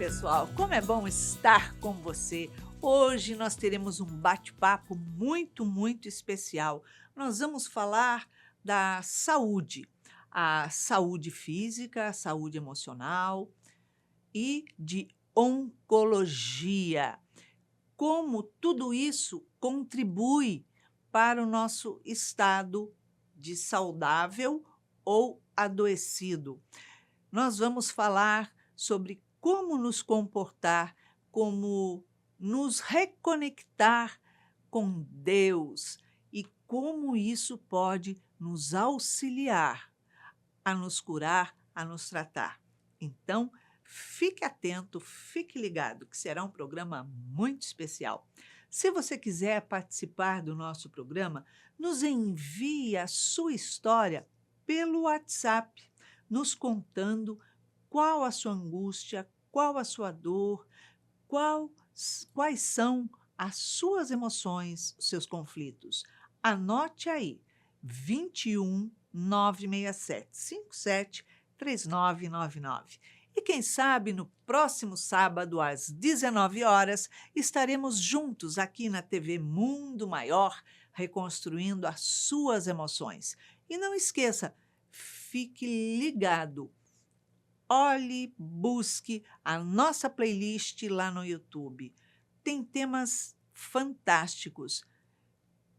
pessoal, como é bom estar com você. Hoje nós teremos um bate-papo muito especial. Nós vamos falar da saúde, a saúde física, a saúde emocional e de oncologia. Como tudo isso contribui para o nosso estado de saudável ou adoecido. Nós vamos falar sobre como nos comportar, como nos reconectar com Deus e como isso pode nos auxiliar a nos curar, a nos tratar. Então, fique atento, fique ligado, que será um programa muito especial. Se você quiser participar do nosso programa, nos envie a sua história pelo WhatsApp, nos contando qual a sua angústia, qual a sua dor, qual- quais são as suas emoções, os seus conflitos. Anote aí, 21 967 57 3999. E quem sabe no próximo sábado, às 19 horas, estaremos juntos aqui na TV Mundo Maior, reconstruindo as suas emoções. E não esqueça, fique ligado. Olhe, busque a nossa playlist lá no YouTube. Tem temas fantásticos.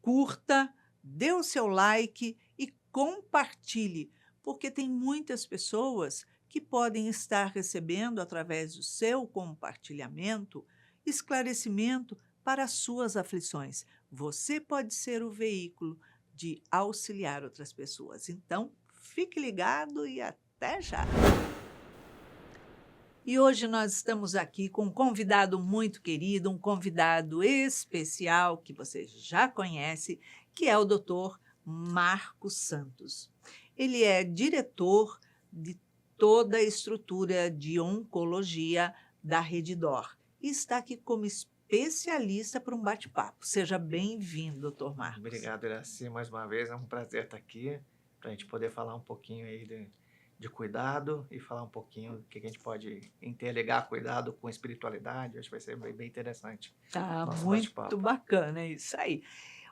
Curta, dê o seu like e compartilhe, porque tem muitas pessoas que podem estar recebendo, através do seu compartilhamento, esclarecimento para as suas aflições. Você pode ser o veículo de auxiliar outras pessoas. Então, fique ligado e até já! E hoje nós estamos aqui com um convidado muito querido, um convidado especial que você já conhece, que é o Dr. Marcos Santos. Ele é diretor de toda a estrutura de oncologia da Redidor e está aqui como especialista para um bate-papo. Seja bem-vindo, Dr. Marcos. Obrigado, Iraci, mais uma vez. É um prazer estar aqui para a gente poder falar um pouquinho aí de cuidado e falar um pouquinho do que a gente pode interligar cuidado com espiritualidade. Acho que vai ser bem interessante Tá nosso muito bate-papo. bacana, é isso aí.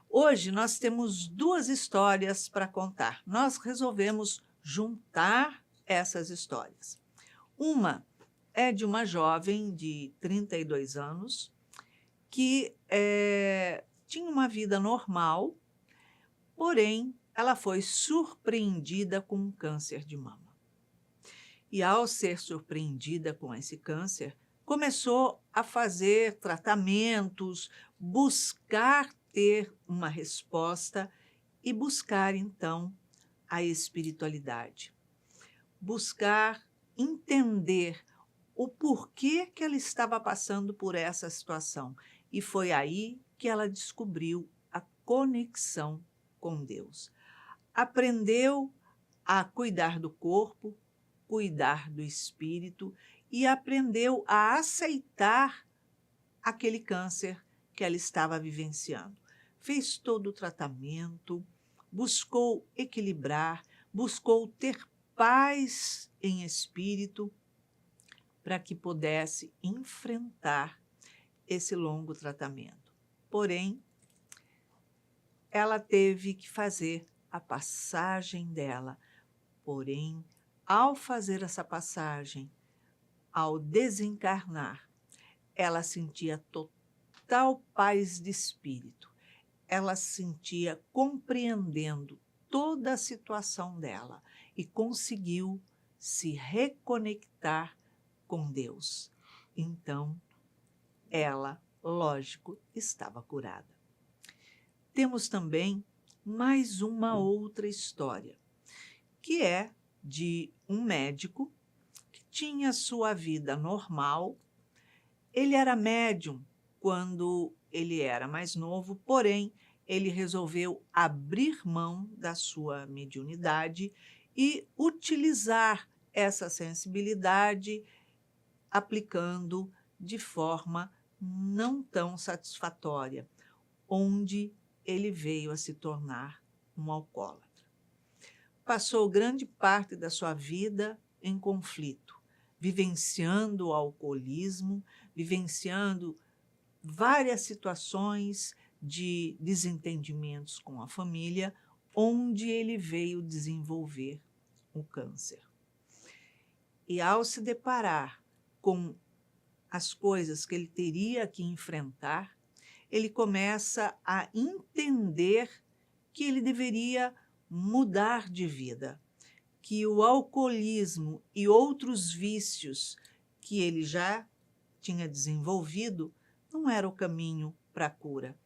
Hoje nós temos duas histórias para contar. Nós resolvemos juntar essas histórias. Uma é de uma jovem de 32 anos que tinha uma vida normal, porém ela foi surpreendida com um câncer de mama. E ao ser surpreendida com esse câncer, começou a fazer tratamentos, buscar ter uma resposta e buscar, então, a espiritualidade. Buscar entender o porquê que ela estava passando por essa situação. E foi aí que ela descobriu a conexão com Deus. Aprendeu a cuidar do corpo, cuidar do espírito e aprendeu a aceitar aquele câncer que ela estava vivenciando. Fez todo o tratamento, buscou equilibrar, buscou ter paz em espírito para que pudesse enfrentar esse longo tratamento. Porém, ela teve que fazer a passagem dela. Porém, ao fazer essa passagem, ao desencarnar, ela sentia total paz de espírito. Ela se sentia compreendendo toda a situação dela e conseguiu se reconectar com Deus. Então, ela, lógico, estava curada. Temos também mais uma outra história, que é de um médico que tinha sua vida normal. Ele era médium quando ele era mais novo, porém, ele resolveu abrir mão da sua mediunidade e utilizar essa sensibilidade aplicando de forma não tão satisfatória, onde ele veio a se tornar um alcoólatra. Passou grande parte da sua vida em conflito, vivenciando o alcoolismo, vivenciando várias situações de desentendimentos com a família, onde ele veio desenvolver o câncer. E ao se deparar com as coisas que ele teria que enfrentar, ele começa a entender que ele deveria mudar de vida, que o alcoolismo e outros vícios que ele já tinha desenvolvido não era o caminho para a cura.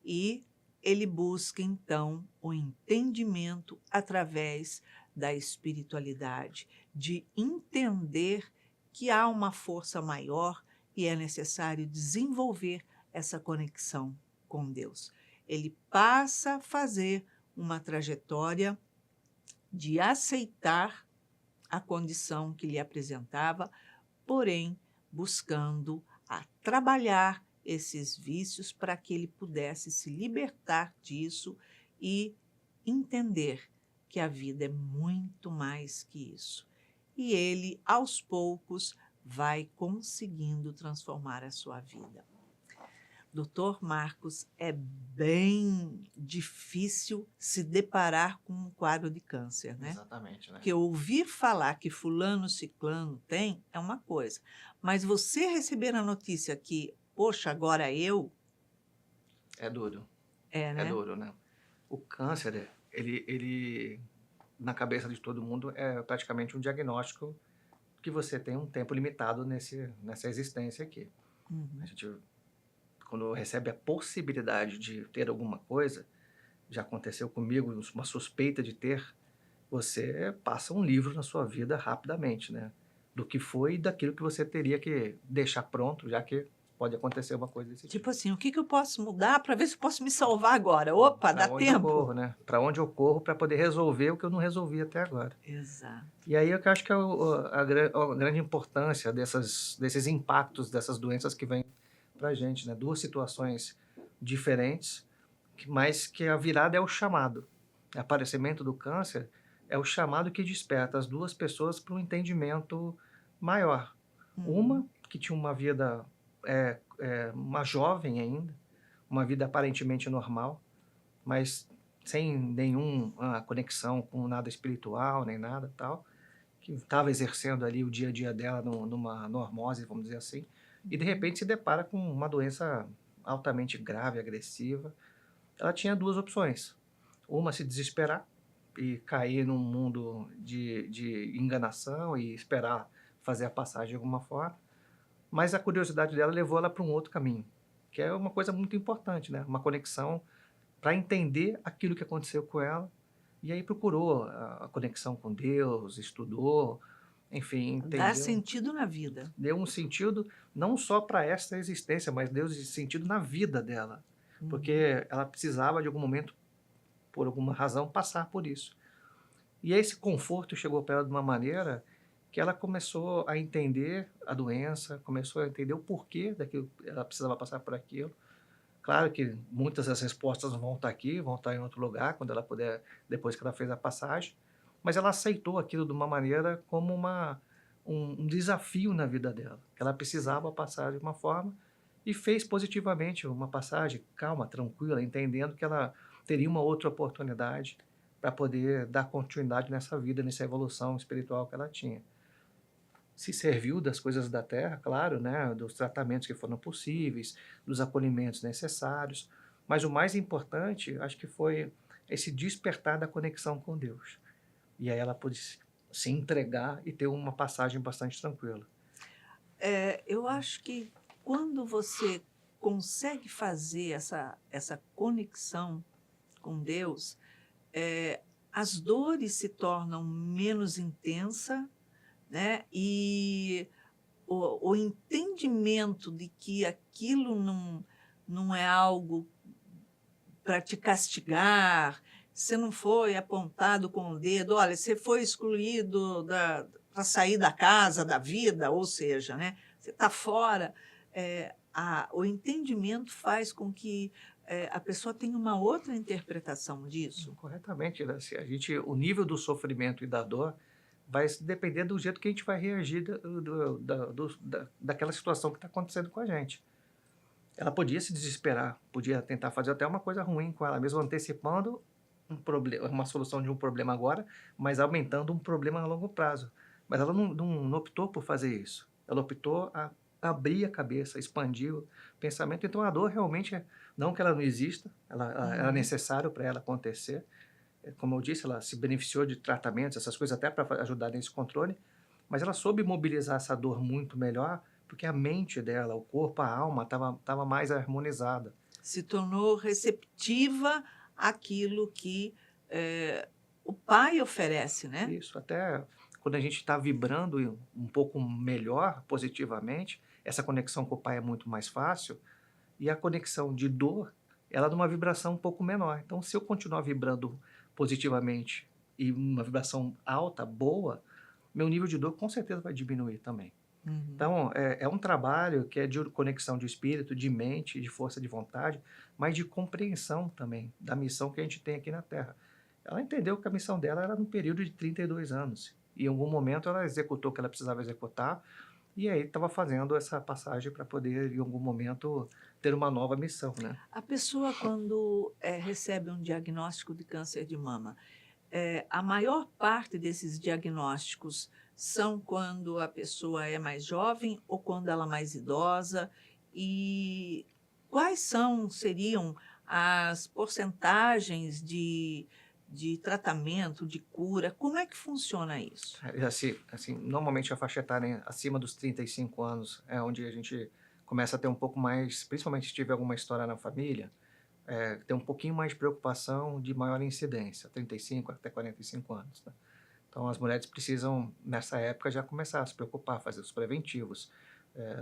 E ele busca, então, o entendimento através da espiritualidade, de entender que há uma força maior e é necessário desenvolver essa conexão com Deus. Ele passa a fazer uma trajetória de aceitar a condição que lhe apresentava, porém buscando a trabalhar esses vícios para que ele pudesse se libertar disso e entender que a vida é muito mais que isso. E ele, aos poucos, vai conseguindo transformar a sua vida. Doutor Marcos, é bem difícil se deparar com um quadro de câncer, né? Exatamente, né? Porque ouvir falar que fulano, ciclano tem é uma coisa, mas você receber a notícia que, poxa, agora É duro, é, é né? duro, né? O câncer, ele na cabeça de todo mundo é praticamente um diagnóstico que você tem um tempo limitado nessa existência aqui. Uhum. A gente, quando recebe a possibilidade de ter alguma coisa, já aconteceu comigo, uma suspeita de ter, você passa um livro na sua vida rapidamente, né? Do que foi e daquilo que você teria que deixar pronto, já que pode acontecer uma coisa desse tipo. Tipo assim, o que eu posso mudar para ver se eu posso me salvar agora? Opa, Para dá onde eu tempo. corro, né? Para onde eu corro para poder resolver o que eu não resolvi até agora. Exato. E aí eu acho que é a grande importância desses impactos, dessas doenças que vêm para a gente, né? Duas situações diferentes, mas que a virada é o chamado. O aparecimento do câncer é o chamado que desperta as duas pessoas para um entendimento maior. Uma que tinha uma vida, uma jovem ainda, uma vida aparentemente normal, mas sem nenhuma conexão com nada espiritual, nem nada tal, que estava exercendo ali o dia a dia dela numa normose, vamos dizer assim, e de repente se depara com uma doença altamente grave, agressiva. Ela tinha duas opções. Uma, se desesperar e cair num mundo de enganação e esperar fazer a passagem de alguma forma. Mas a curiosidade dela levou ela para um outro caminho, que é uma coisa muito importante, né? Uma conexão para entender aquilo que aconteceu com ela. E aí procurou a conexão com Deus, estudou, enfim, Dar entendeu? sentido na vida. Deu um sentido não só para esta existência, mas deu sentido na vida dela. Porque ela precisava, de algum momento, por alguma razão, passar por isso. E esse conforto chegou para ela de uma maneira que ela começou a entender a doença, começou a entender o porquê daquilo, ela precisava passar por aquilo. Claro que muitas das respostas não vão estar aqui, vão estar em outro lugar, quando ela puder, depois que ela fez a passagem. Mas ela aceitou aquilo de uma maneira como um desafio na vida dela, que ela precisava passar de uma forma e fez positivamente uma passagem, calma, tranquila, entendendo que ela teria uma outra oportunidade para poder dar continuidade nessa vida, nessa evolução espiritual que ela tinha. Se serviu das coisas da terra, claro, né, dos tratamentos que foram possíveis, dos acolhimentos necessários, mas o mais importante, acho que foi esse despertar da conexão com Deus. E aí ela pôde se entregar e ter uma passagem bastante tranquila. Eu acho que quando você consegue fazer essa conexão com Deus, as dores se tornam menos intensas, né? E o entendimento de que aquilo não é algo para te castigar, você não foi apontado com o dedo, olha, você foi excluído para sair da casa, da vida, ou seja, né? Você está fora. O entendimento faz com que a pessoa tenha uma outra interpretação disso. Corretamente, né? O nível do sofrimento e da dor vai depender do jeito que a gente vai reagir daquela situação que está acontecendo com a gente. Ela podia se desesperar, podia tentar fazer até uma coisa ruim com ela mesma, antecipando uma solução de um problema agora, mas aumentando um problema a longo prazo. Mas ela não optou por fazer isso. Ela optou a abrir a cabeça, expandir o pensamento. Então a dor realmente não que ela não exista, ela era Uhum. necessário para ela acontecer. Como eu disse, ela se beneficiou de tratamentos, essas coisas até para ajudar nesse controle, mas ela soube mobilizar essa dor muito melhor, porque a mente dela, o corpo, a alma tava mais harmonizada. Se tornou receptiva àquilo que o pai oferece, né? Isso, até quando a gente está vibrando um pouco melhor, positivamente, essa conexão com o pai é muito mais fácil, e a conexão de dor, ela é numa vibração um pouco menor. Então, se eu continuar vibrando positivamente e uma vibração alta, boa, meu nível de dor com certeza vai diminuir também. Uhum. Então, é um trabalho que é de conexão de espírito, de mente, de força de vontade, mas de compreensão também da missão que a gente tem aqui na Terra. Ela entendeu que a missão dela era num período de 32 anos. E em algum momento ela executou o que ela precisava executar, e aí estava fazendo essa passagem para poder, em algum momento, ter uma nova missão, né? A pessoa, quando recebe um diagnóstico de câncer de mama, a maior parte desses diagnósticos são quando a pessoa é mais jovem ou quando ela é mais idosa? E quais seriam as porcentagens de tratamento, de cura? Como é que funciona isso? Assim, normalmente a faixa etária acima dos 35 anos é onde a gente começa a ter um pouco mais, principalmente se tiver alguma história na família, ter um pouquinho mais de preocupação de maior incidência, 35 até 45 anos, né? Então as mulheres precisam, nessa época, já começar a se preocupar, fazer os preventivos.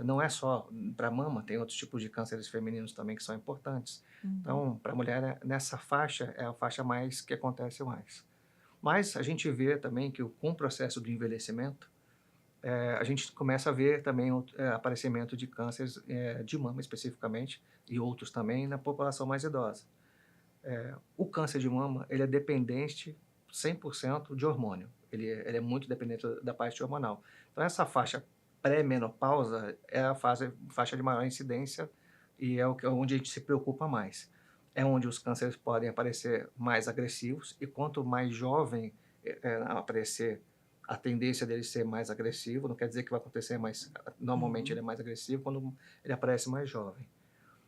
Não é só para mama, tem outros tipos de cânceres femininos também que são importantes. Uhum. Então, para a mulher, nessa faixa, é a faixa mais que acontece mais. Mas a gente vê também que com o processo do envelhecimento, a gente começa a ver também o aparecimento de cânceres de mama especificamente, e outros também na população mais idosa. O câncer de mama, ele é dependente 100% de hormônio. Ele é muito dependente da parte hormonal. Então, essa faixa pré-menopausa é a faixa de maior incidência e onde a gente se preocupa mais. É onde os cânceres podem aparecer mais agressivos e quanto mais jovem aparecer, a tendência dele ser mais agressivo, não quer dizer que vai acontecer, mas normalmente ele é Uhum. mais agressivo quando ele aparece mais jovem.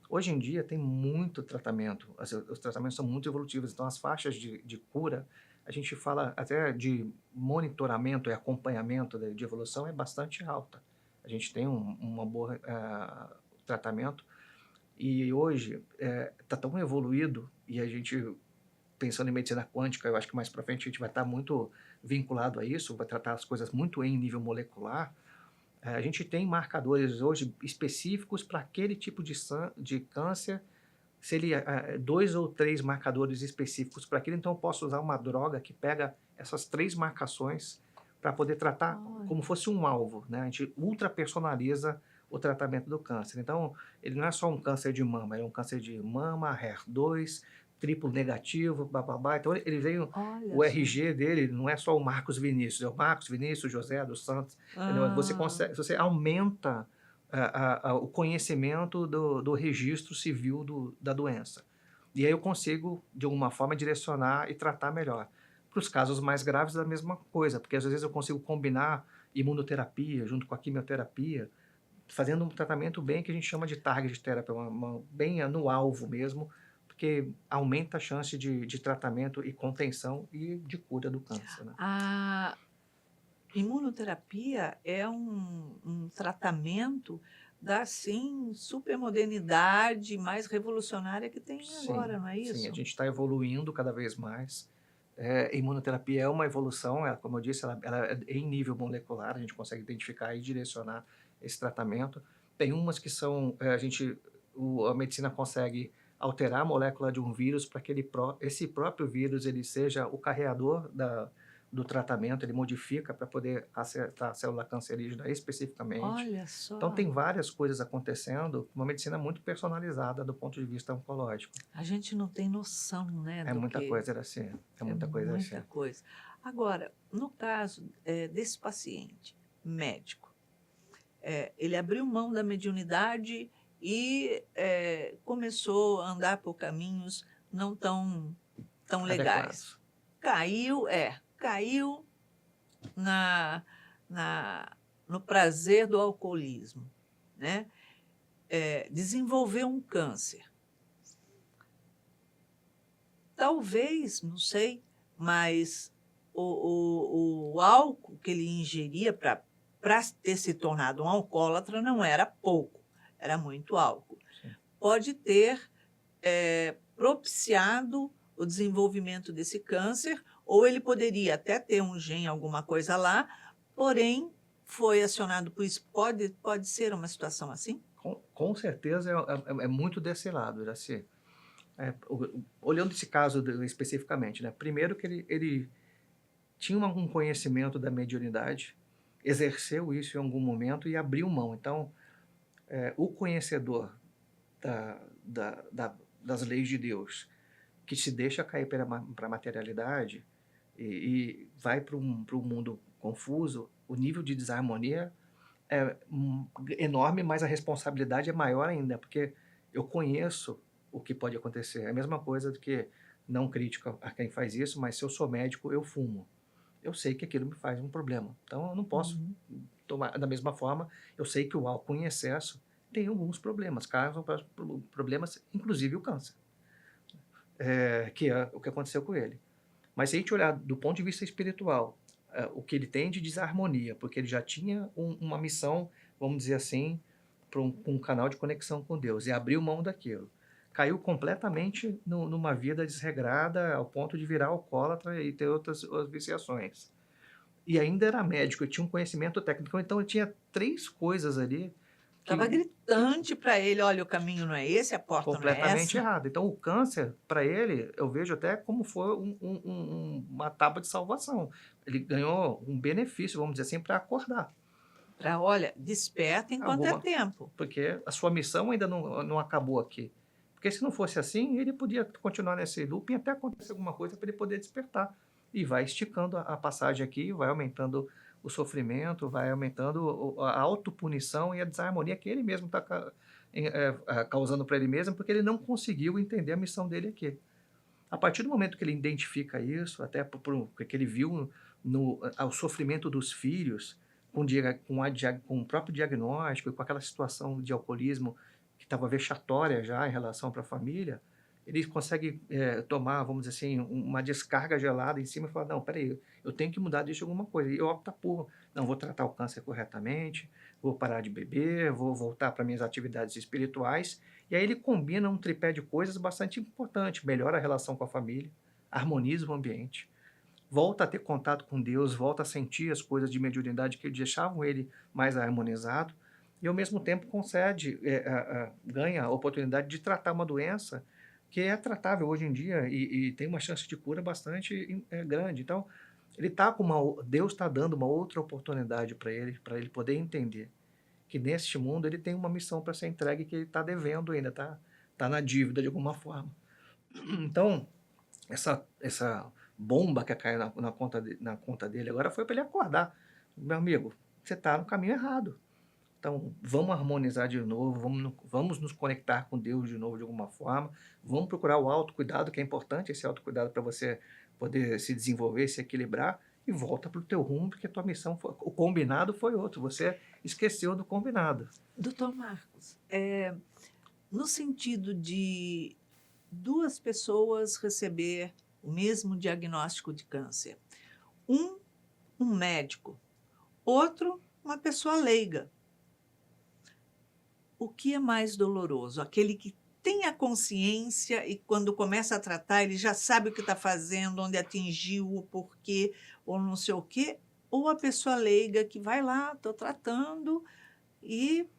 Hoje em dia tem muito tratamento, os tratamentos são muito evolutivos, então as faixas de cura, a gente fala até de monitoramento e acompanhamento de evolução é bastante alta. A gente tem uma boa tratamento e hoje está tão evoluído e a gente, pensando em medicina quântica, eu acho que mais para frente a gente vai estar muito vinculado a isso, vai tratar as coisas muito em nível molecular. A gente tem marcadores hoje específicos para aquele tipo de câncer, se ele 2 ou 3 marcadores específicos para aquilo, então eu posso usar uma droga que pega essas 3 marcações para poder tratar como Olha. fosse um alvo, né? A gente ultra personaliza o tratamento do câncer. Então, ele não é só um câncer de mama, é um câncer de mama, HER2, triplo negativo, bababá. Então, ele veio, Olha o só. RG dele não é só o Marcos Vinícius, é o Marcos Vinícius José dos Santos, entendeu? Você Ah, consegue, você aumenta o conhecimento do registro civil da doença. E aí eu consigo, de alguma forma, direcionar e tratar melhor. Para os casos mais graves, é a mesma coisa, porque às vezes eu consigo combinar imunoterapia junto com a quimioterapia, fazendo um tratamento bem que a gente chama de target therapy, bem no alvo mesmo, porque aumenta a chance de tratamento e contenção e de cura do câncer, né? a imunoterapia é um tratamento da, assim, supermodernidade mais revolucionária que tem agora, Sim, não é sim, a isso? gente está evoluindo cada vez mais. Imunoterapia é uma evolução, como eu disse, ela é em nível molecular, a gente consegue identificar e direcionar esse tratamento. Tem umas que são, a medicina consegue alterar a molécula de um vírus para que esse próprio vírus ele seja o carreador do tratamento, ele modifica para poder acertar a célula cancerígena especificamente. Olha Então, só, tem várias coisas acontecendo, uma medicina muito personalizada do ponto de vista oncológico. a gente não tem noção, né, É do muita que coisa assim, é é muita coisa muita assim. coisa. Agora, no caso, desse paciente médico, ele abriu mão da mediunidade e, começou a andar por caminhos não tão legais. Adequados. Caiu na na no prazer do alcoolismo, né, desenvolveu um câncer. Talvez, não sei, mas o álcool que ele ingeria para ter se tornado um alcoólatra não era pouco, era muito álcool. Sim. Pode ter, propiciado o desenvolvimento desse câncer, ou ele poderia até ter um gene, alguma coisa lá, porém foi acionado por isso. Pode ser uma situação assim? Com certeza é muito desse lado, Iraci. Olhando esse caso especificamente, né? Primeiro que ele tinha um conhecimento da mediunidade, exerceu isso em algum momento e abriu mão. Então, o conhecedor das leis de Deus, que se deixa cair para a materialidade e vai para um mundo confuso, o nível de desarmonia é enorme, mas a responsabilidade é maior ainda, porque eu conheço o que pode acontecer. É a mesma coisa do que, não crítico a quem faz isso, mas se eu sou médico, eu fumo. Eu sei que aquilo me faz um problema. Então, eu não posso Uhum. tomar da mesma forma. Eu sei que o álcool em excesso tem alguns problemas, causam problemas, inclusive o câncer, que é o que aconteceu com ele. Mas se a gente olhar do ponto de vista espiritual, o que ele tem de desarmonia, porque ele já tinha uma missão, vamos dizer assim, para um canal de conexão com Deus, e abriu mão daquilo. Caiu completamente numa vida desregrada, ao ponto de virar alcoólatra e ter outras viciações. E ainda era médico, e tinha um conhecimento técnico, então ele tinha três coisas ali Estava que gritante para ele: olha, o caminho não é esse, a porta não é completamente essa. errado. Então, o câncer, para ele, eu vejo até como foi uma tábua de salvação. Ele ganhou um benefício, vamos dizer assim, para acordar. Para, olha, desperta enquanto é Alguma, tempo. porque a sua missão ainda não acabou aqui. Porque se não fosse assim, ele podia continuar nesse looping até acontecer alguma coisa para ele poder despertar. E vai esticando a passagem aqui, vai aumentando o sofrimento, vai aumentando a autopunição e a desarmonia que ele mesmo está causando para ele mesmo, porque ele não conseguiu entender a missão dele aqui. A partir do momento que ele identifica isso, até porque ele viu o sofrimento dos filhos, com o próprio diagnóstico e com aquela situação de alcoolismo que estava vexatória já em relação para a família, ele consegue tomar, vamos dizer assim, uma descarga gelada em cima e falar, não, peraí, eu tenho que mudar disso alguma coisa. E opta por, não, vou tratar o câncer corretamente, vou parar de beber, vou voltar para minhas atividades espirituais. E aí ele combina um tripé de coisas bastante importante, melhora a relação com a família, harmoniza o ambiente, volta a ter contato com Deus, volta a sentir as coisas de mediunidade que deixavam ele mais harmonizado, e ao mesmo tempo ganha a oportunidade de tratar uma doença que é tratável hoje em dia e tem uma chance de cura bastante grande. Então, Deus está dando uma outra oportunidade para ele poder entender que neste mundo ele tem uma missão para ser entregue que ele está devendo ainda, tá na dívida de alguma forma. Então, essa bomba que caiu na conta dele agora foi para ele acordar. Meu amigo, você está no caminho errado. Então, vamos harmonizar de novo, vamos nos conectar com Deus de novo de alguma forma, vamos procurar o autocuidado, que é importante esse autocuidado para você poder se desenvolver, se equilibrar, e volta para o teu rumo, porque a tua missão o combinado foi outro, você esqueceu do combinado. Doutor Marcos, no sentido de duas pessoas receber o mesmo diagnóstico de câncer, um médico, outro uma pessoa leiga, o que é mais doloroso? Aquele que tem a consciência e quando começa a tratar, ele já sabe o que está fazendo, onde atingiu, o porquê, ou não sei o quê, ou a pessoa leiga que vai lá, estou tratando e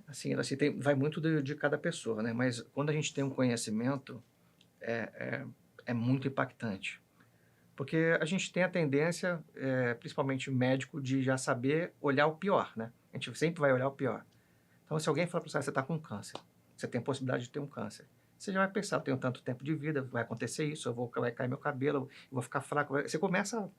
Assim, vai muito de cada pessoa, né? Mas quando a gente tem um conhecimento, é muito impactante. Porque a gente tem a tendência, principalmente médico, de já saber olhar o pior, né? A gente sempre vai olhar o pior. Então, se alguém falar para você, você está com câncer, você tem a possibilidade de ter um câncer, você já vai pensar, eu tenho tanto tempo de vida, vai acontecer isso, vai cair meu cabelo, eu vou ficar fraco. Você começa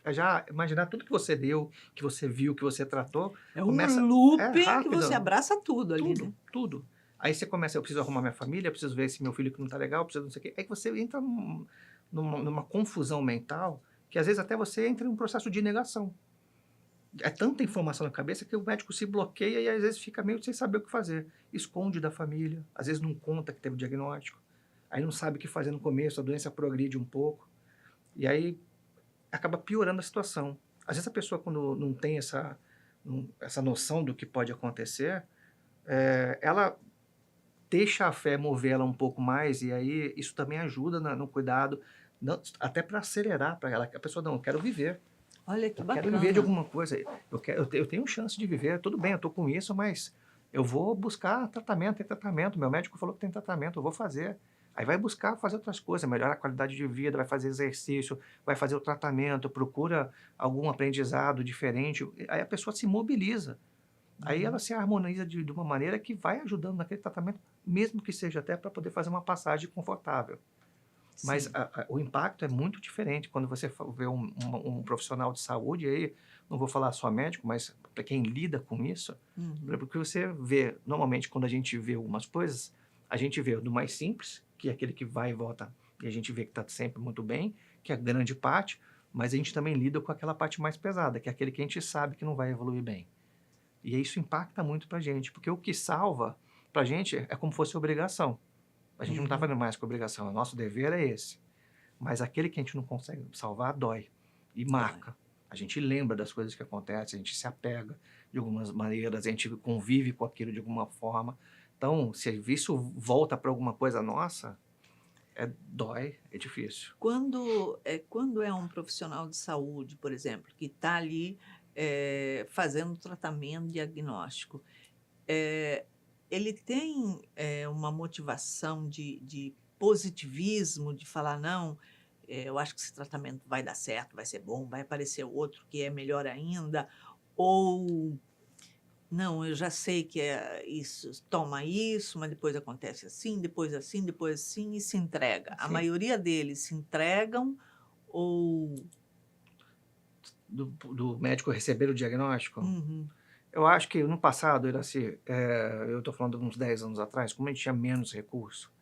a já imaginar tudo que você deu, que você viu, que você tratou, É um começa, é looping que você rápido, abraça tudo ali, né? tudo, tudo. Aí você começa, eu preciso arrumar minha família, eu preciso ver se meu filho que não está legal, eu preciso não sei o quê. Aí você entra numa confusão mental, que às vezes até você entra em um processo de negação. É tanta informação na cabeça que o médico se bloqueia e às vezes fica meio sem saber o que fazer. Esconde da família, às vezes não conta que teve o diagnóstico, aí não sabe o que fazer no começo, a doença progride um pouco, e aí acaba piorando a situação. Às vezes a pessoa, quando não tem essa noção do que pode acontecer, ela deixa a fé mover ela um pouco mais, e aí isso também ajuda no cuidado, até para acelerar para ela. A pessoa, não, eu quero viver. Olha que Eu quero viver de bacana. alguma coisa. Eu tenho chance de viver. Tudo bem, eu estou com isso, mas eu vou buscar tratamento. Tem tratamento. Meu médico falou que tem tratamento. Eu vou fazer. Aí vai buscar fazer outras coisas, melhorar a qualidade de vida, vai fazer exercício, vai fazer o tratamento, procura algum aprendizado diferente. Aí a pessoa se mobiliza. Aí ela se harmoniza de uma maneira que vai ajudando naquele tratamento, mesmo que seja até para poder fazer uma passagem confortável. Mas Sim. o impacto é muito diferente quando você vê um profissional de saúde, aí não vou falar só médico, mas para quem lida com isso, Uhum. porque você vê, normalmente quando a gente vê algumas coisas, a gente vê do mais simples, que é aquele que vai e volta, e a gente vê que está sempre muito bem, que é a grande parte, mas a gente também lida com aquela parte mais pesada, que é aquele que a gente sabe que não vai evoluir bem. E isso impacta muito para a gente, porque o que salva para a gente é como se fosse obrigação. A gente não está Uhum. fazendo mais que obrigação, o nosso dever é esse. Mas aquele que a gente não consegue salvar, dói. E Dói. marca. A gente lembra das coisas que acontecem, a gente se apega de algumas maneiras, a gente convive com aquilo de alguma forma. Então, se isso volta para alguma coisa nossa, dói, é difícil. Quando é um profissional de saúde, por exemplo, que está ali, fazendo tratamento diagnóstico, eh, ele tem, uma motivação de positivismo, de falar: "Não, eu acho que esse tratamento vai dar certo, vai ser bom, vai aparecer outro que é melhor ainda", ou não, eu já sei que é isso, toma isso, mas depois acontece assim, depois assim, e se entrega. A Sim, maioria deles se entregam ou do médico receber o diagnóstico. uhum, Eu acho que no passado, Iraci, eu estou falando de uns 10 anos atrás, como a gente tinha menos recurso,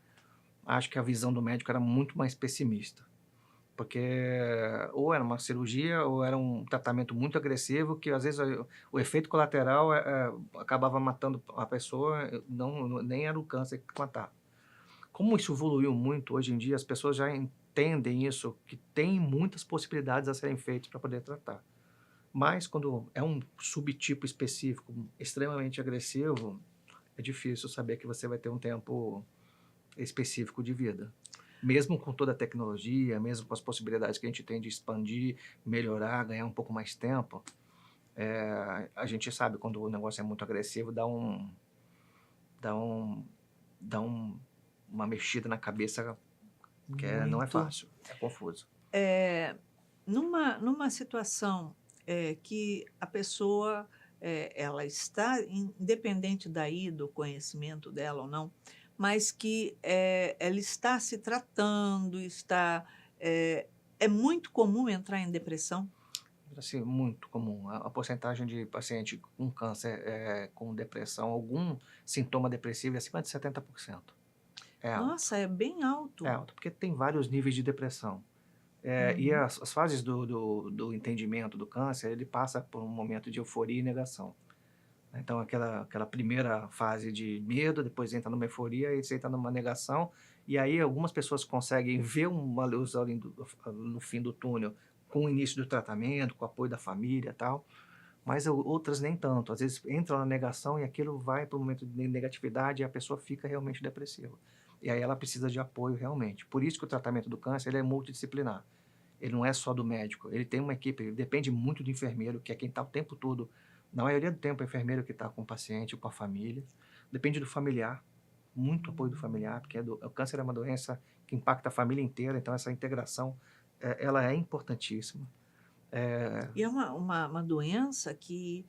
acho que a visão do médico era muito mais pessimista. Porque ou era uma cirurgia ou era um tratamento muito agressivo que às vezes o efeito colateral acabava matando a pessoa, nem era o câncer que matava. Como isso evoluiu muito hoje em dia, as pessoas já entendem isso, que tem muitas possibilidades a serem feitas para poder tratar. Mas quando é um subtipo específico extremamente agressivo, é difícil saber que você vai ter um tempo específico de vida. Mesmo com toda a tecnologia, mesmo com as possibilidades que a gente tem de expandir, melhorar, ganhar um pouco mais tempo, a gente sabe quando o negócio é muito agressivo, dá um, dá uma mexida na cabeça que não é muito. fácil, é confuso. Numa situação, que a pessoa, ela está independente daí do conhecimento dela ou não, mas que, ela está se tratando, é muito comum entrar em depressão? Assim, muito comum. A porcentagem de paciente com câncer, com depressão, algum sintoma depressivo é acima de 70%. É alto. Nossa, é bem É alto. alto, porque tem vários níveis de depressão. E Uhum. as fases do entendimento do câncer, ele passa por um momento de euforia e negação. Então, aquela primeira fase de medo, depois entra numa euforia, e você entra numa negação, e aí algumas pessoas conseguem ver uma luz ali no fim do túnel com o início do tratamento, com o apoio da família e tal, mas outras nem tanto. Às vezes entra na negação e aquilo vai para um momento de negatividade e a pessoa fica realmente depressiva. E aí ela precisa de apoio realmente. Por isso que o tratamento do câncer ele é multidisciplinar. Ele não é só do médico. Ele tem uma equipe, ele depende muito do enfermeiro, que é quem está o tempo todo. Na maioria do tempo, é o enfermeiro que está com o paciente, com a família. Depende do familiar, muito apoio do familiar, porque o câncer é uma doença que impacta a família inteira, então essa integração ela é importantíssima. E é uma doença que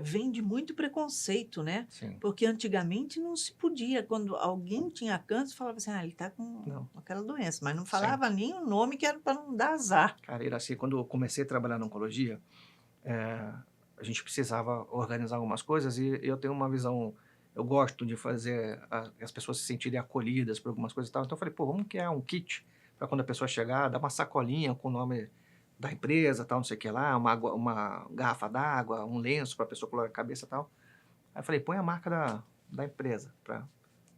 vem de muito preconceito, né? Sim, Porque antigamente não se podia. Quando alguém tinha câncer, falava assim, ele está com não, aquela doença, mas não sim. falava nem o nome que era para não dar azar. Cara, Iraci, quando eu comecei a trabalhar na oncologia, eh, a gente precisava organizar algumas coisas e eu tenho uma visão, eu gosto de fazer as pessoas se sentirem acolhidas por algumas coisas e tal. Então eu falei, pô, vamos criar um kit para quando a pessoa chegar, dar uma sacolinha com o nome da empresa, tal, não sei o que lá, uma garrafa d'água, um lenço para a pessoa colocar a cabeça e tal. Aí eu falei, põe a marca da empresa,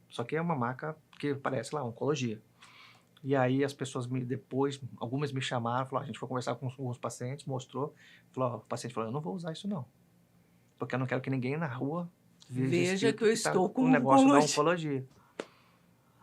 só que é uma marca que parece lá, oncologia. E aí as pessoas depois, algumas me chamaram, falaram, a gente foi conversar com alguns pacientes, mostrou, falou, o paciente falou, eu não vou usar isso não, porque eu não quero que ninguém na rua veja Veja que escrito eu que está estou um com negócio da oncologia. oncologia,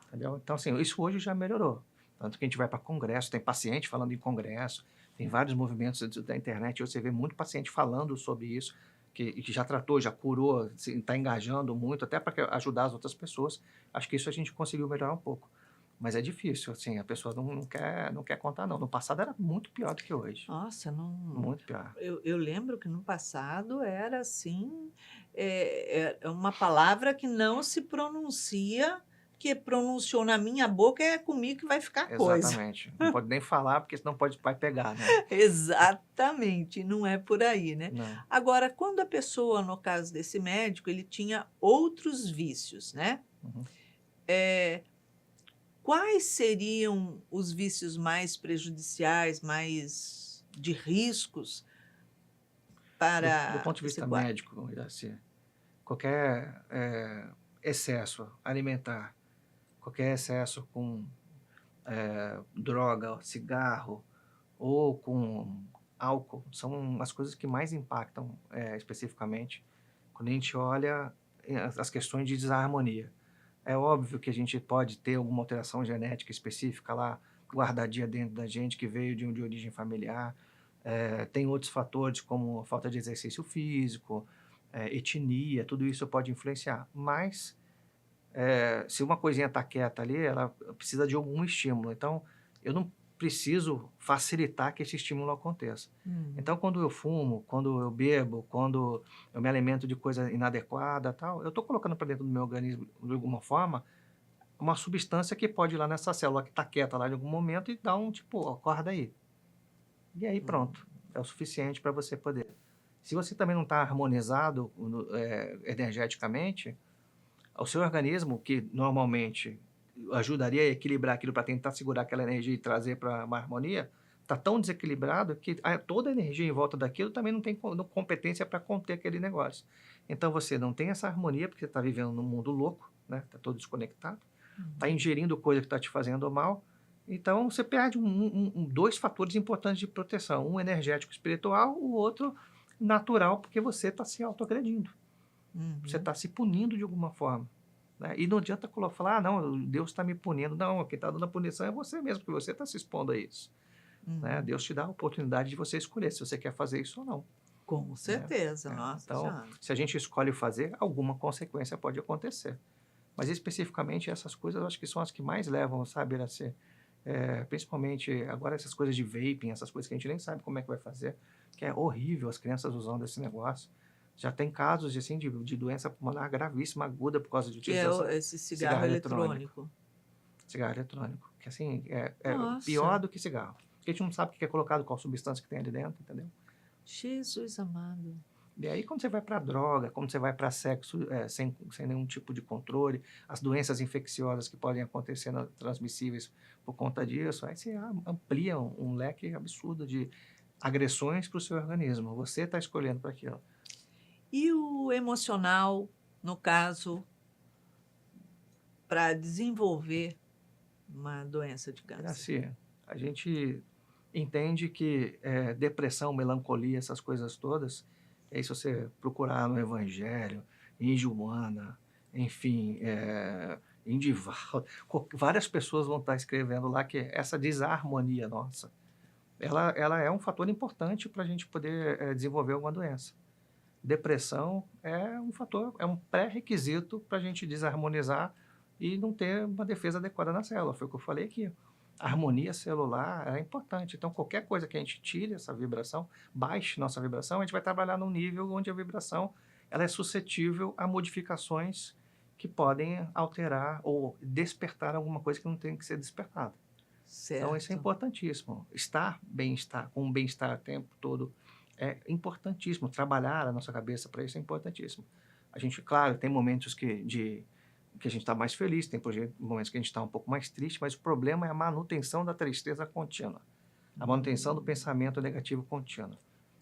entendeu? Então, assim, isso hoje já melhorou. Tanto que a gente vai para congresso, tem paciente falando em congresso, tem vários movimentos da internet, hoje você vê muito paciente falando sobre isso, que já tratou, já curou, está engajando muito, até para ajudar as outras pessoas. Acho que isso a gente conseguiu melhorar um pouco. Mas é difícil, assim, a pessoa não quer contar, não. No passado era muito pior do que hoje. Nossa, não. Muito pior. Eu lembro que no passado era assim, é uma palavra que não se pronuncia, que pronunciou na minha boca é comigo que vai ficar a coisa. Exatamente. Não pode nem falar, porque senão vai pegar, né? Exatamente, não é por aí, né? Não. Agora, quando a pessoa, no caso desse médico, ele tinha outros vícios, né? Uhum. Eh, Quais seriam os vícios mais prejudiciais, mais de riscos Do para ponto de esse vista quadro? médico, assim, qualquer excesso alimentar, qualquer excesso com droga, cigarro ou com álcool, são as coisas que mais impactam especificamente quando a gente olha as questões de desarmonia. É óbvio que a gente pode ter alguma alteração genética específica lá, guardadia dentro da gente, que veio de origem familiar. Tem outros fatores, como falta de exercício físico, etnia, tudo isso pode influenciar. Mas, se uma coisinha está quieta ali, ela precisa de algum estímulo. Então, eu não preciso facilitar que esse estímulo aconteça. Hum. Então, quando eu fumo, quando eu bebo, quando eu me alimento de coisa inadequada, tal, eu estou colocando para dentro do meu organismo, de alguma forma, uma substância que pode ir lá nessa célula que está quieta lá em algum momento e dar um tipo, acorda aí. E aí Hum. pronto, é o suficiente para você poder. Se você também não está harmonizado energeticamente, o seu organismo, que normalmente ajudaria a equilibrar aquilo para tentar segurar aquela energia e trazer para uma harmonia, está tão desequilibrado que toda a energia em volta daquilo também não tem competência para conter aquele negócio. Então você não tem essa harmonia porque você está vivendo num mundo louco, né? Está todo desconectado, está ingerindo coisa que está te fazendo mal. Então você perde dois fatores importantes de proteção, um energético espiritual, o outro natural, porque você está se autoagredindo. Você Uhum. está se punindo de alguma forma. Né? E não adianta falar, não, Deus está me punindo. Não, quem está dando a punição é você mesmo, porque você está se expondo a isso. Né? Uhum. Deus te dá a oportunidade de você escolher se você quer fazer isso ou não. Com Né? certeza, nossa Então, senhora. se a gente escolhe fazer, alguma consequência pode acontecer. Mas especificamente essas coisas eu acho que são as que mais levam, sabe, a ser, principalmente agora essas coisas de vaping, essas coisas que a gente nem sabe como é que vai fazer, que é horrível as crianças usando esse negócio. Já tem casos assim, de doença pulmonar gravíssima, aguda, por causa de Que é utilização esse de cigarro cigarro eletrônico. eletrônico. Cigarro eletrônico, que assim, é pior Nossa, do que cigarro. Porque a gente não sabe o que é colocado, qual substância que tem ali dentro, entendeu? Jesus amado. E aí, quando você vai para droga, quando você vai para sexo sem nenhum tipo de controle, as doenças infecciosas que podem acontecer transmissíveis por conta disso, aí você amplia um leque absurdo de agressões para o seu organismo. Você está escolhendo para aquilo. E o emocional, no caso, para desenvolver uma doença de câncer? Assim, a gente entende que depressão, melancolia, essas coisas todas, aí se você procurar no Evangelho, em Joana, enfim, em Divaldo, várias pessoas vão estar escrevendo lá que essa desarmonia nossa, ela é um fator importante para a gente poder desenvolver alguma doença. Depressão é um fator, é um pré-requisito para a gente desarmonizar e não ter uma defesa adequada na célula. Foi o que eu falei aqui. A harmonia celular é importante. Então, qualquer coisa que a gente tire essa vibração, baixe nossa vibração, a gente vai trabalhar num nível onde a vibração ela é suscetível a modificações que podem alterar ou despertar alguma coisa que não tem que ser despertada. Então, isso é Certo. importantíssimo. Bem-estar, com bem-estar o tempo todo é importantíssimo. Trabalhar a nossa cabeça para isso é importantíssimo. A gente, claro, tem momentos que a gente está mais feliz, tem momentos que a gente está um pouco mais triste, mas o problema é a manutenção da tristeza contínua, a manutenção do pensamento negativo contínuo.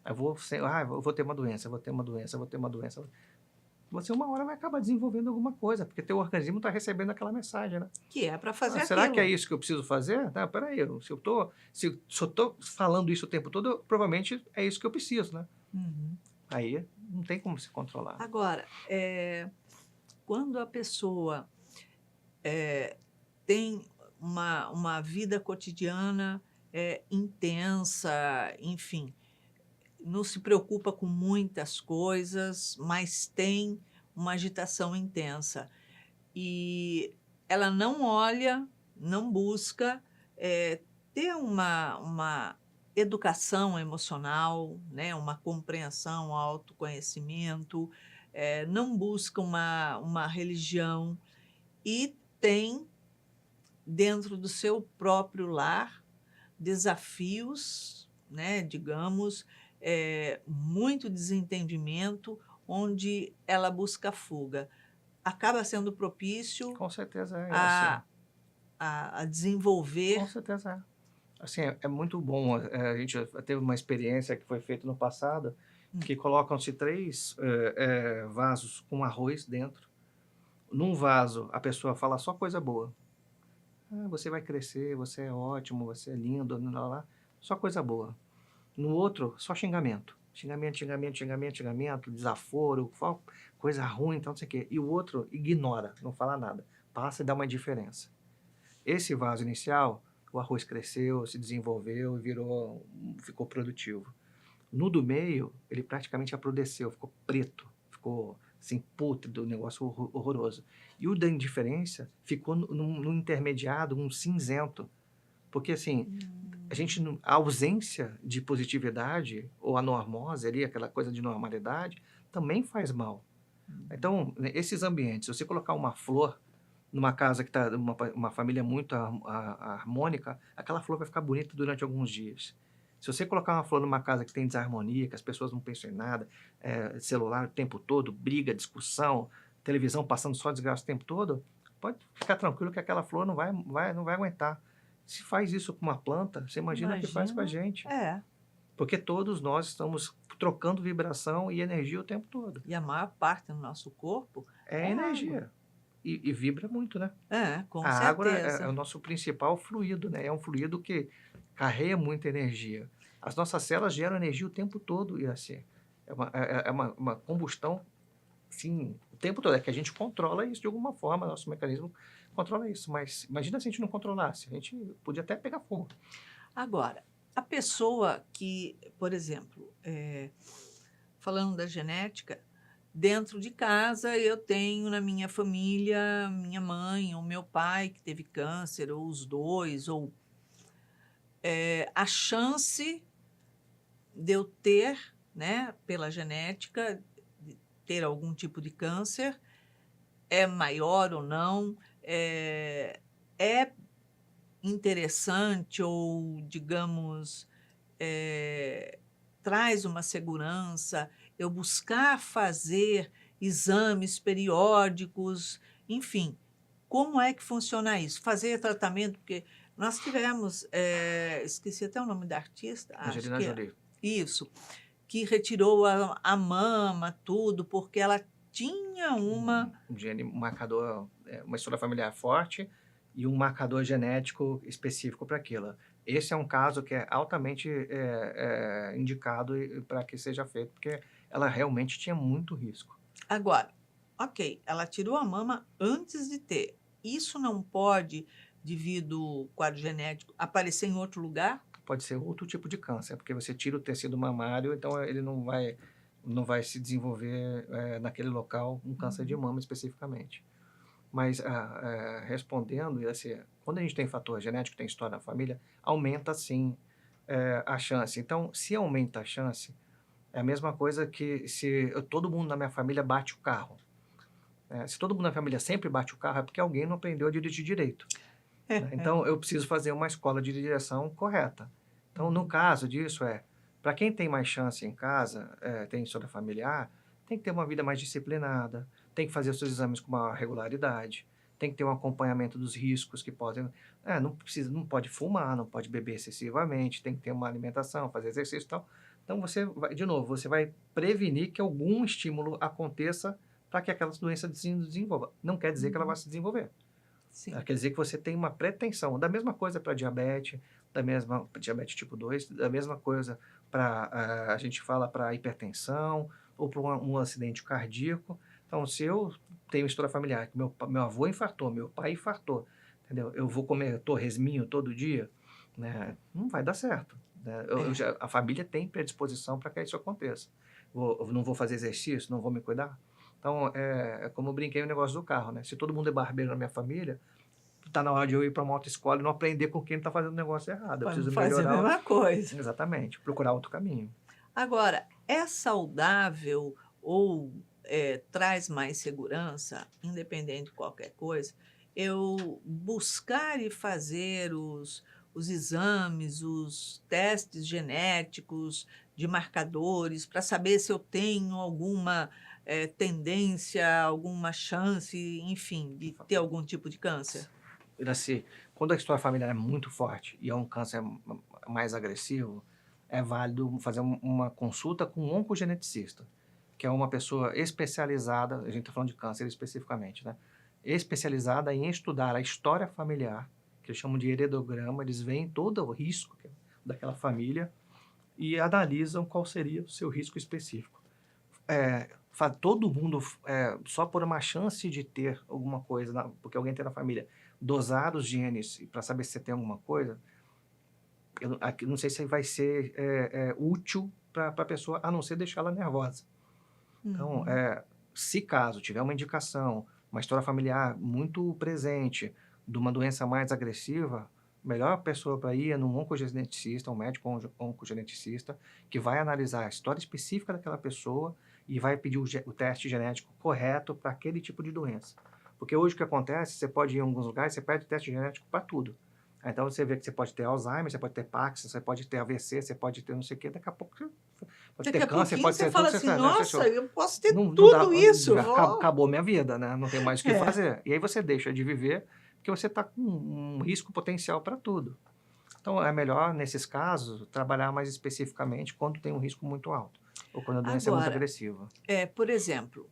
Eu vou ter uma doença, eu vou ter uma doença, eu vou ter uma doença. Você uma hora vai acabar desenvolvendo alguma coisa, porque teu organismo está recebendo aquela mensagem, né? Que é para fazer Será que é aquilo. isso que eu preciso fazer? Não, peraí, se eu tô falando isso o tempo todo, provavelmente é isso que eu preciso, né? Uhum. Aí não tem como se controlar. Agora, quando a pessoa tem uma vida cotidiana intensa, enfim, não se preocupa com muitas coisas, mas tem uma agitação intensa. E ela não olha, não busca ter uma educação emocional, né, uma compreensão, um autoconhecimento, não busca uma religião e tem dentro do seu próprio lar desafios, né, digamos, muito desentendimento, onde ela busca fuga. Acaba sendo propício Com certeza é assim. a desenvolver. Com certeza é. Assim, é muito bom. A gente já teve uma experiência que foi feita no passado, que colocam-se 3 vasos com arroz dentro. Num vaso, a pessoa fala só coisa boa. Ah, você vai crescer, você é ótimo, você é lindo, lá, lá, lá. Só coisa boa. No outro, só xingamento. Xingamento, xingamento, xingamento, xingamento, desaforo, coisa ruim, então não sei o quê. E o outro ignora, não fala nada. Passa e dá uma diferença. Esse vaso inicial, o arroz cresceu, se desenvolveu e ficou produtivo. No do meio, ele praticamente apodreceu, ficou preto, ficou assim, pútrido, negócio horroroso. E o da indiferença ficou no intermediado, um cinzento. Porque assim, a ausência de positividade ou a normose ali, aquela coisa de normalidade, também faz mal. Então, né, esses ambientes, se você colocar uma flor numa casa que está uma família muito harmônica, aquela flor vai ficar bonita durante alguns dias. Se você colocar uma flor numa casa que tem desarmonia, que as pessoas não pensam em nada, celular o tempo todo, briga, discussão, televisão passando só desgraça o tempo todo, pode ficar tranquilo que aquela flor não vai aguentar. Se faz isso com uma planta, você imagina o que faz com a Imagina, gente. é. Porque todos nós estamos trocando vibração e energia o tempo todo. E a maior parte do nosso corpo É é água. energia. E vibra muito, né? Com A água é certeza. o nosso principal fluido, né? É um fluido que carrega muita energia. As nossas células geram energia o tempo todo, e assim, é uma combustão, sim, o tempo todo. É que a gente controla isso de alguma forma, nosso mecanismo controla isso. Mas imagina se a gente não controlasse, a gente podia até pegar fogo. Agora, a pessoa que, por exemplo, falando da genética, dentro de casa eu tenho na minha família minha mãe ou meu pai que teve câncer, ou os dois, ou a chance de eu ter, né, pela genética, de ter algum tipo de câncer é maior ou não, é interessante ou, digamos, traz uma segurança eu buscar fazer exames periódicos, enfim, como é que funciona isso? Fazer tratamento, porque nós tivemos, esqueci até o nome da artista, acho Angelina que é Jolie. isso, que retirou a mama, tudo, porque ela tinha uma. Um gene marcador, uma história familiar forte e um marcador genético específico para aquilo. Esse é um caso que é altamente indicado para que seja feito, porque ela realmente tinha muito risco. Agora, ok, ela tirou a mama antes de ter. Isso não pode, devido ao quadro genético, aparecer em outro lugar? Pode ser outro tipo de câncer, porque você tira o tecido mamário, então ele não vai se desenvolver naquele local um câncer de mama especificamente. Mas respondendo, assim, quando a gente tem fator genético, tem história na família, aumenta sim a chance. Então, se aumenta a chance, é a mesma coisa que se todo mundo na minha família bate o carro. Se todo mundo na família sempre bate o carro, é porque alguém não aprendeu a dirigir direito. Né? Então, eu preciso fazer uma escola de direção correta. Então, no caso disso, para quem tem mais chance em casa, tem história familiar, tem que ter uma vida mais disciplinada, tem que fazer os seus exames com maior regularidade, tem que ter um acompanhamento dos riscos que podem... não pode fumar, não pode beber excessivamente, tem que ter uma alimentação, fazer exercício e tal. Então, você vai prevenir que algum estímulo aconteça para que aquela doença se desenvolva. Não quer dizer que ela vai se desenvolver. Sim. Quer dizer que você tem uma pretensão. Da mesma coisa para diabetes, diabetes tipo 2, da mesma coisa para, a gente fala para hipertensão ou para um acidente cardíaco. Então, se eu tenho história familiar, que meu avô infartou, meu pai infartou, entendeu? Eu vou comer torresminho todo dia, né? Não vai dar certo. Né? A família tem predisposição para que isso aconteça. Eu não vou fazer exercício, não vou me cuidar. Então, é como eu brinquei no negócio do carro, né? Se todo mundo é barbeiro na minha família, tá na hora de eu ir para uma autoescola e não aprender com quem está fazendo o negócio errado. Eu preciso Fazer a melhorar. mesma coisa. Exatamente, procurar outro caminho. Agora, é saudável ou traz mais segurança, independente de qualquer coisa, eu buscar e fazer os exames, os testes genéticos de marcadores para saber se eu tenho alguma tendência, alguma chance, enfim, de ter algum tipo de câncer? Assim, quando a história familiar é muito forte e é um câncer mais agressivo, é válido fazer uma consulta com um oncogeneticista, que é uma pessoa especializada, a gente está falando de câncer especificamente, né? Especializada em estudar a história familiar, que eles chamam de heredograma, eles veem todo o risco daquela família e analisam qual seria o seu risco específico. Todo mundo, só por uma chance de ter alguma coisa, porque alguém tem na família, dosar os genes para saber se você tem alguma coisa, eu não sei se vai ser útil para a pessoa, a não ser deixá-la nervosa. Então, se caso tiver uma indicação, uma história familiar muito presente de uma doença mais agressiva, melhor pessoa para ir é num oncogeneticista, um médico oncogeneticista, que vai analisar a história específica daquela pessoa e vai pedir o teste genético correto para aquele tipo de doença. Porque hoje o que acontece, você pode ir em alguns lugares, você pede teste genético para tudo. Então você vê que você pode ter Alzheimer, você pode ter Parkinson, você pode ter AVC, você pode ter não sei o quê, daqui a pouco você pode Daqui ter a câncer, pouquinho pode você ter fala tudo, assim, né? nossa, eu posso ter Não dá, tudo isso. acabou minha vida, né? Não tem mais o que É. fazer. E aí você deixa de viver porque você está com um risco potencial para tudo. Então é melhor, nesses casos, trabalhar mais especificamente quando tem um risco muito alto ou quando a doença é muito Agora, agressiva. por exemplo,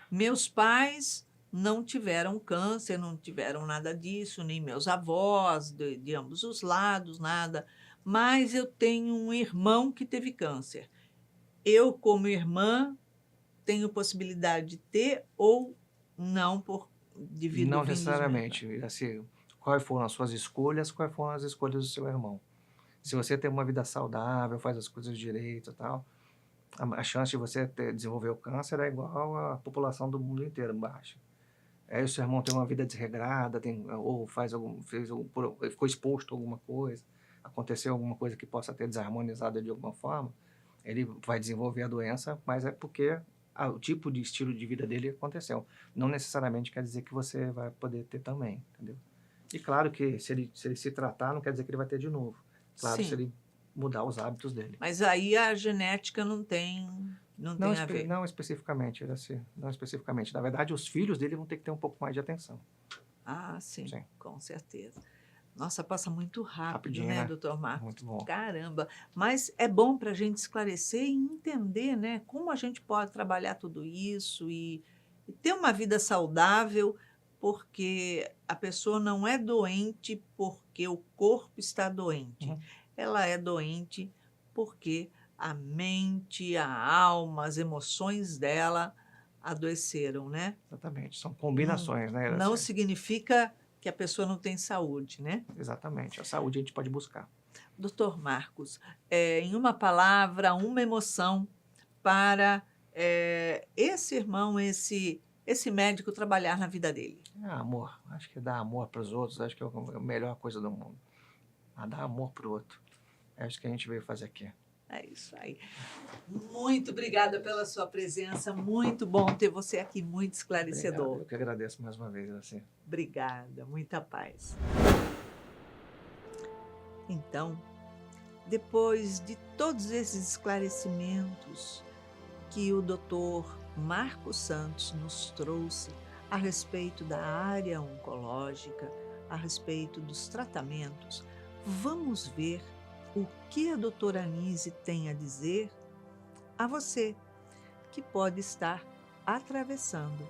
meus pais não tiveram câncer, não tiveram nada disso, nem meus avós, de ambos os lados, nada. Mas eu tenho um irmão que teve câncer. Eu, como irmã, tenho possibilidade de ter ou não, devido Não vindos meus pais? necessariamente. Assim, quais foram as suas escolhas, quais foram as escolhas do seu irmão. Se você tem uma vida saudável, faz as coisas direito e tal, a chance de você desenvolver o câncer é igual à população do mundo inteiro, baixa. Aí o seu irmão tem uma vida desregrada, ou ficou exposto a alguma coisa, aconteceu alguma coisa que possa ter desarmonizado de alguma forma, ele vai desenvolver a doença, mas é porque o tipo de estilo de vida dele aconteceu. Não necessariamente quer dizer que você vai poder ter também, entendeu? E claro que se ele se tratar, não quer dizer que ele vai ter de novo. Claro, se Sim, ele mudar os hábitos dele. mas aí a genética não tem a ver. Não especificamente, não especificamente. Na verdade, os filhos dele vão ter que ter um pouco mais de atenção. Ah, sim, Sim. com certeza. Nossa, passa muito rápido, Rapidinho, né, né? doutor Marcos? Muito bom. Caramba! Mas é bom para a gente esclarecer e entender, né, como a gente pode trabalhar tudo isso e ter uma vida saudável, porque a pessoa não é doente porque o corpo está doente. Uhum. Ela é doente porque a mente, a alma, as emoções dela adoeceram, né? Exatamente. São combinações, né? Não significa que a pessoa não tem saúde, né? Exatamente. A saúde a gente pode buscar. Doutor Marcos, em uma palavra, uma emoção para esse irmão, esse esse médico trabalhar na vida dele? Amor. Acho que dar amor para os outros, acho que é a melhor coisa do mundo. Dar amor para o outro. É isso que a gente veio fazer aqui. É isso aí. Muito obrigada pela sua presença. Muito bom ter você aqui, muito esclarecedor. Obrigado. Eu que agradeço mais uma vez, assim. Obrigada, muita paz. Então, depois de todos esses esclarecimentos que o Dr. Marcos Santos nos trouxe a respeito da área oncológica, a respeito dos tratamentos, vamos ver o que a doutora Anise tem a dizer a você que pode estar atravessando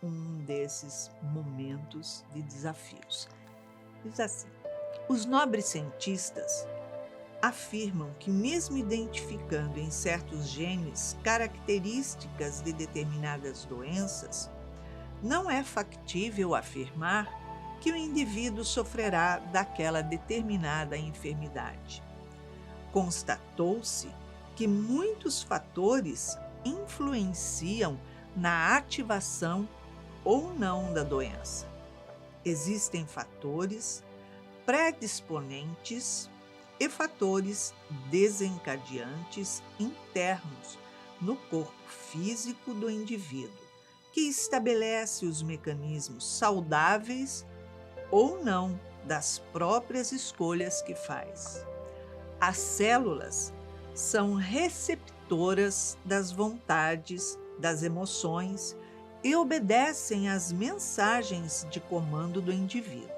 um desses momentos de desafios. Diz assim: os nobres cientistas afirmam que, mesmo identificando em certos genes características de determinadas doenças, não é factível afirmar que o indivíduo sofrerá daquela determinada enfermidade. Constatou-se que muitos fatores influenciam na ativação ou não da doença. Existem fatores predisponentes e fatores desencadeantes internos no corpo físico do indivíduo, que estabelece os mecanismos saudáveis ou não das próprias escolhas que faz. As células são receptoras das vontades, das emoções e obedecem às mensagens de comando do indivíduo.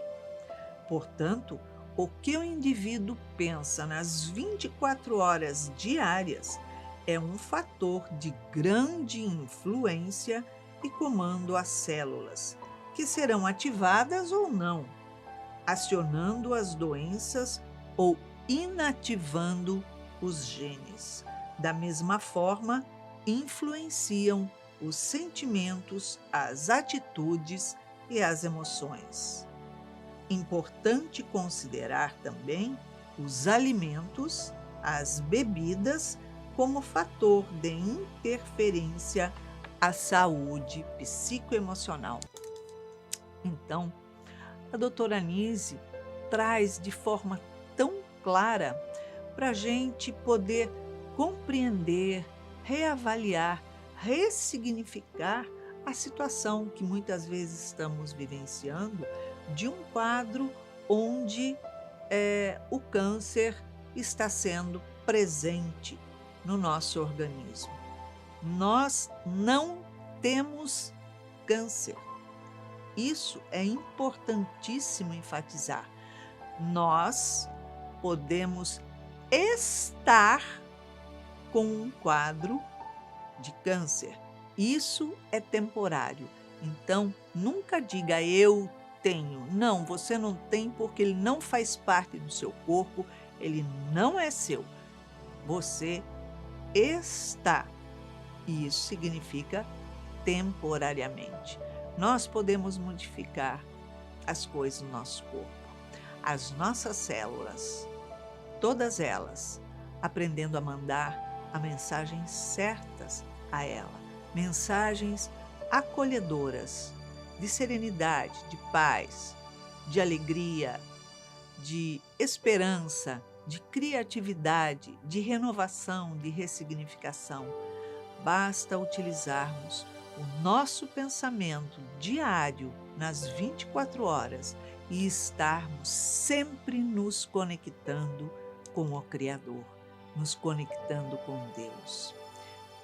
Portanto, o que o indivíduo pensa nas 24 horas diárias é um fator de grande influência e comando às células, que serão ativadas ou não, acionando as doenças ou inativando os genes. Da mesma forma, influenciam os sentimentos, as atitudes e as emoções. Importante considerar também os alimentos, as bebidas, como fator de interferência à saúde psicoemocional. Então, a doutora Anise traz de forma tão clara para a gente poder compreender, reavaliar, ressignificar a situação que muitas vezes estamos vivenciando de um quadro onde o câncer está sendo presente no nosso organismo. Nós não temos câncer. Isso é importantíssimo enfatizar. Nós podemos estar com um quadro de câncer. Isso é temporário. Então, nunca diga eu tenho. Não, você não tem, porque ele não faz parte do seu corpo, ele não é seu. Você está. E isso significa temporariamente. Nós podemos modificar as coisas no nosso corpo. As nossas células, todas elas, aprendendo a mandar as mensagens certas a ela. Mensagens acolhedoras, de serenidade, de paz, de alegria, de esperança, de criatividade, de renovação, de ressignificação. Basta utilizarmos o nosso pensamento diário nas 24 horas e estarmos sempre nos conectando com o Criador, nos conectando com Deus,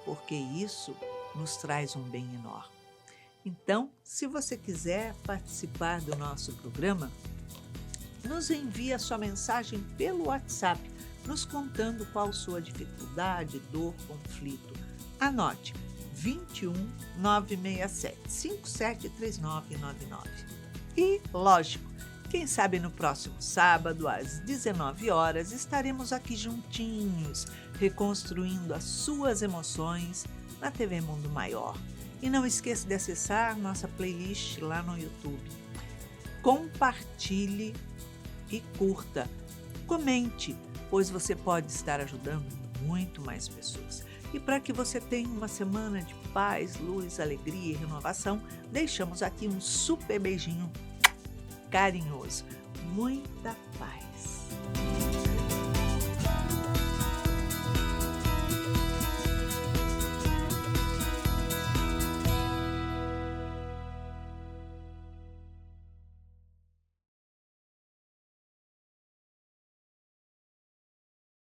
porque isso nos traz um bem enorme. Então, se você quiser participar do nosso programa, nos envie a sua mensagem pelo WhatsApp, nos contando qual sua dificuldade, dor, conflito. Anote 21 967 573999. E, lógico, quem sabe no próximo sábado, às 19 horas, estaremos aqui juntinhos, reconstruindo as suas emoções na TV Mundo Maior. E não esqueça de acessar nossa playlist lá no YouTube. Compartilhe e curta. Comente, pois você pode estar ajudando muito mais pessoas. E para que você tenha uma semana de paz, luz, alegria e renovação, deixamos aqui um super beijinho carinhoso. Muita paz.